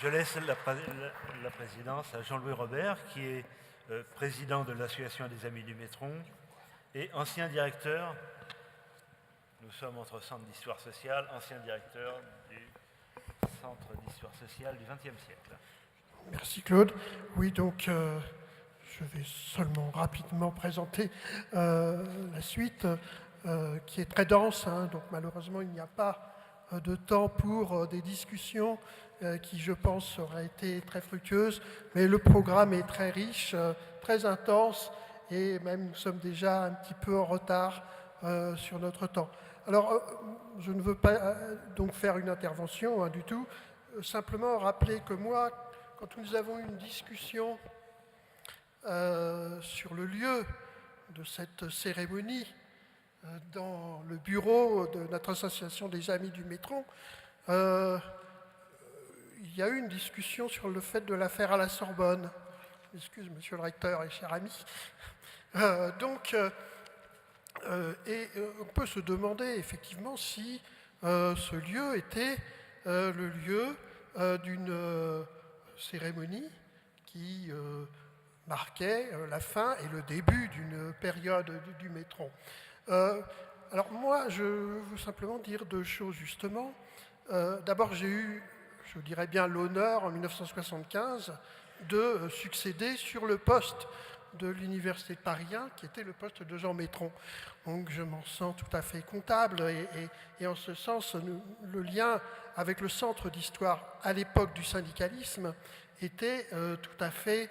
Je laisse la présidence à Jean-Louis Robert, qui est président de l'Association des Amis du Métron et ancien directeur, nous sommes entre centre d'histoire sociale, ancien directeur du centre d'histoire sociale du XXe siècle. Merci Claude. Oui, donc je vais seulement rapidement présenter la suite qui est très dense, hein, donc malheureusement il n'y a pas de temps pour des discussions qui, je pense, auraient été très fructueuses, mais le programme est très riche, très intense, et même nous sommes déjà un petit peu en retard sur notre temps. Alors, je ne veux pas donc faire une intervention du tout, simplement rappeler que moi, quand nous avons eu une discussion sur le lieu de cette cérémonie, dans le bureau de notre association des Amis du Métron, il y a eu une discussion sur le fait de la faire à la Sorbonne. Excuse, monsieur le recteur et cher ami. Et on peut se demander effectivement si ce lieu était le lieu d'une cérémonie qui marquait la fin et le début d'une période du Métron. Alors moi, je veux simplement dire deux choses justement. D'abord, j'ai eu, je dirais bien, l'honneur en 1975 de succéder sur le poste de l'Université de Paris 1, qui était le poste de Jean Métron. Donc je m'en sens tout à fait comptable et en ce sens, le lien avec le centre d'histoire à l'époque du syndicalisme était tout à fait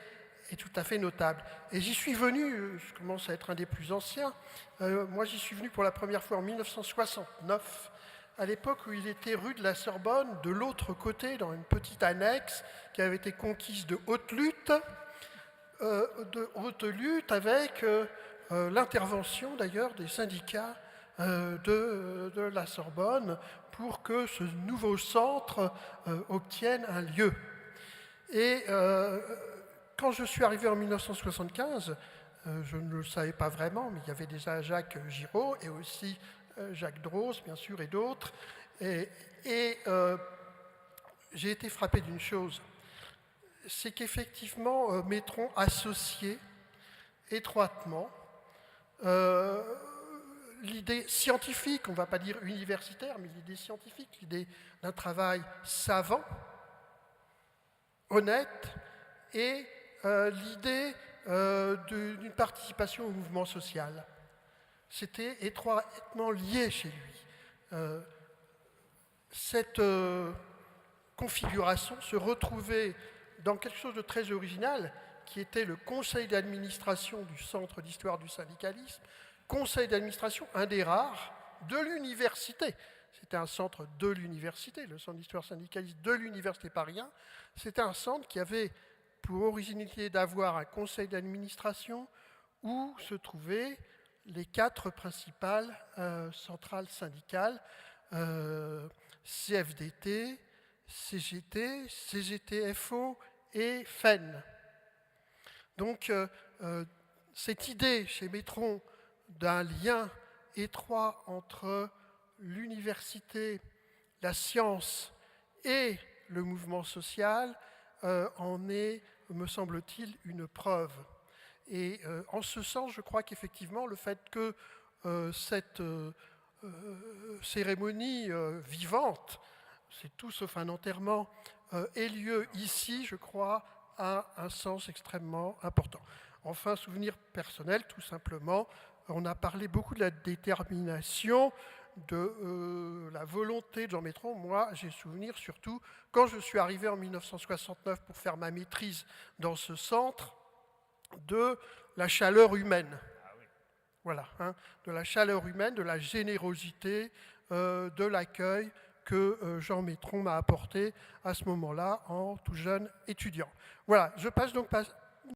notable. Et j'y suis venu, je commence à être un des plus anciens, moi j'y suis venu pour la première fois en 1969, à l'époque où il était rue de la Sorbonne, de l'autre côté, dans une petite annexe qui avait été conquise de haute lutte, avec l'intervention d'ailleurs des syndicats de la Sorbonne pour que ce nouveau centre obtienne un lieu. Et quand je suis arrivé en 1975, je ne le savais pas vraiment, mais il y avait déjà Jacques Giraud et aussi Jacques Droz, bien sûr, et d'autres. Et j'ai été frappé d'une chose, c'est qu'effectivement, Métron associait étroitement l'idée scientifique, on ne va pas dire universitaire, mais l'idée scientifique, l'idée d'un travail savant, honnête, et l'idée d'une participation au mouvement social. C'était étroitement lié chez lui. Cette configuration se retrouvait dans quelque chose de très original, qui était le conseil d'administration du Centre d'histoire du syndicalisme, conseil d'administration, un des rares, de l'université. C'était un centre de l'université, le Centre d'histoire syndicaliste de l'Université Paris 1. C'était un centre qui avait pour originalité d'avoir un conseil d'administration où se trouvaient les quatre principales centrales syndicales, CFDT, CGT, CGT-FO et FEN. Donc, cette idée chez Métron d'un lien étroit entre l'université, la science et le mouvement social en est, me semble-t-il, une preuve. Et en ce sens, je crois qu'effectivement, le fait que cette cérémonie vivante, c'est tout sauf un enterrement, ait lieu ici, je crois, a un sens extrêmement important. Enfin, souvenir personnel, tout simplement, on a parlé beaucoup de la détermination, de la volonté de Jean Métron. Moi, j'ai souvenir surtout, quand je suis arrivé en 1969 pour faire ma maîtrise dans ce centre, de la chaleur humaine. Voilà, hein, de la chaleur humaine, de la générosité, de l'accueil que Jean Métron m'a apporté à ce moment-là en tout jeune étudiant. Voilà, je passe donc